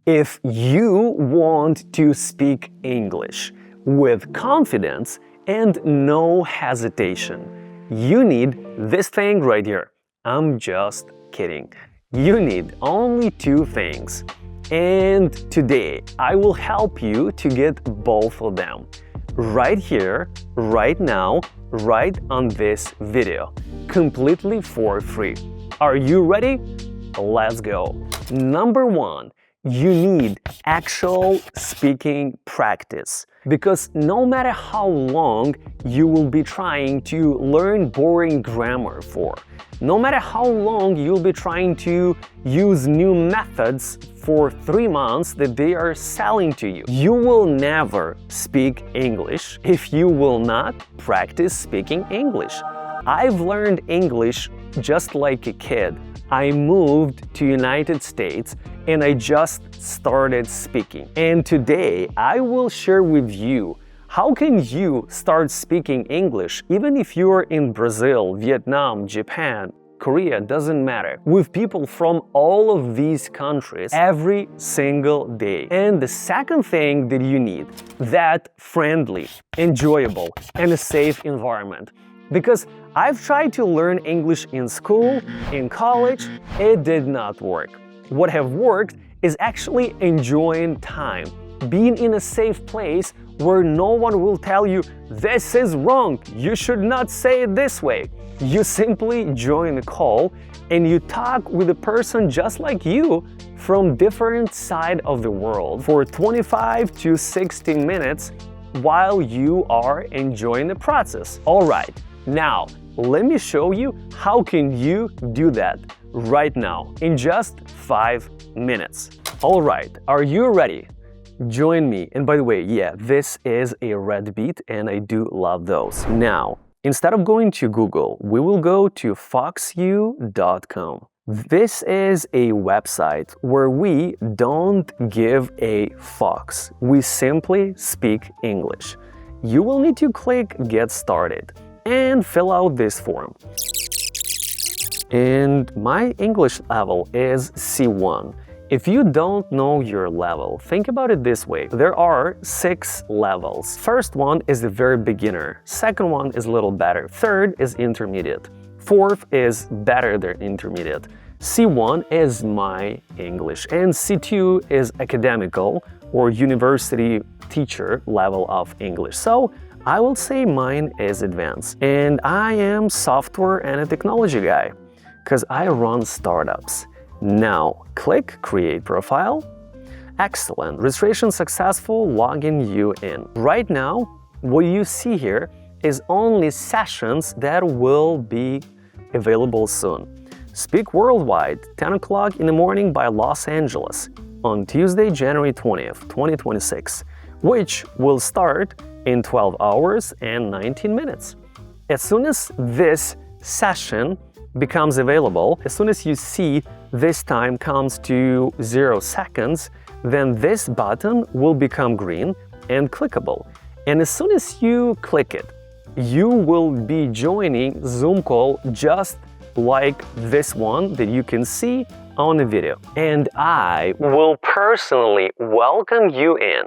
If you want to speak English with confidence and no hesitation, you need this thing right here. I'm just kidding. You need only two things. And today I will help you to get both of them. Right here, right now, right on this video. Completely for free. Are you ready? Let's go. Number one, you need actual speaking practice. Because no matter how long you will be trying to learn boring grammar for, no matter how long you'll be trying to use new methods for 3 months that they are selling to you, you will never speak English if you will not practice speaking English. I've learned English just like a kid. I moved to United States and I just started speaking. And today I will share with you how can you start speaking English even if you're in Brazil, Vietnam, Japan, Korea, doesn't matter, with people from all of these countries every single day. And the second thing that you need, that friendly, enjoyable, and a safe environment. Because I've tried to learn English in school, in college, it did not work. What have worked is actually enjoying time, being in a safe place where no one will tell you, this is wrong, you should not say it this way. You simply join the call and you talk with a person just like you from different side of the world for 25 to 60 minutes while you are enjoying the process. All right, now let me show you how can you do that right now in just 5 minutes. All right, are you ready? Join me. And by the way, yeah, this is a red beat and I do love those. Now, instead of going to Google, we will go to FoxYou.com. This is a website where we don't give a fox. We simply speak English. You will need to click Get Started and fill out this form. And my English level is C1. If you don't know your level, think about it this way. There are 6 levels. First one is the very beginner. Second one is a little better. Third is intermediate. Fourth is better than intermediate. C1 is my English. And C2 is academical or university teacher level of English. So I will say mine is advanced. And I am software and a technology guy because I run startups. Now, click Create Profile. Excellent. Registration successful, logging you in. Right now, what you see here is only sessions that will be available soon. Speak Worldwide, 10 o'clock in the morning by Los Angeles on Tuesday, January 20th, 2026, which will start in 12 hours and 19 minutes. As soon as this session becomes available, as soon as you see this time comes to 0 seconds, then this button will become green and clickable. And as soon as you click it, you will be joining Zoom call just like this one that you can see on the video. And I will personally welcome you in.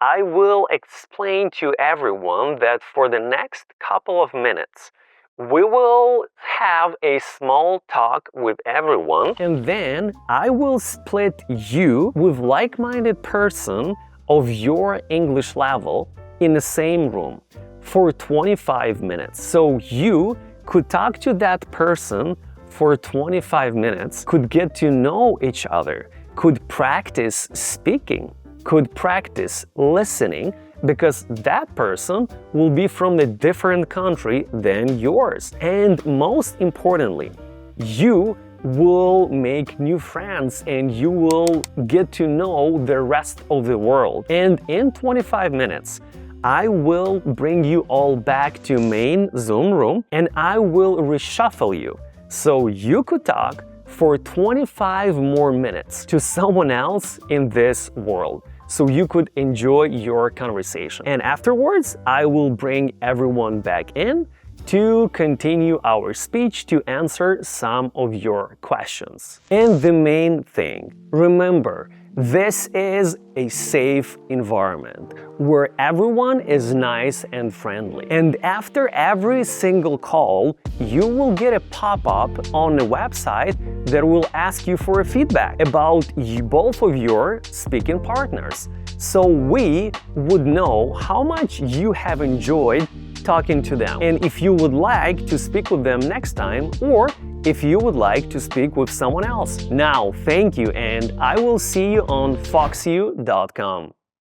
I will explain to everyone that for the next couple of minutes, we will have a small talk with everyone, and then I will split you with like-minded person of your English level in the same room for 25 minutes. So you could talk to that person for 25 minutes, could get to know each other, could practice speaking, could practice listening, because that person will be from a different country than yours. And most importantly, you will make new friends and you will get to know the rest of the world. And in 25 minutes, I will bring you all back to main Zoom room and I will reshuffle you so you could talk for 25 more minutes to someone else in this world, so you could enjoy your conversation. And afterwards, I will bring everyone back in to continue our speech to answer some of your questions. And the main thing, remember, This is a safe environment where everyone is nice and friendly. And after every single call, you will get a pop-up on the website that will ask you for a feedback about both of your speaking partners. So we would know how much you have enjoyed talking to them, and if you would like to speak with them next time, or if you would like to speak with someone else. Now, thank you, and I will see you on FoxYou.com.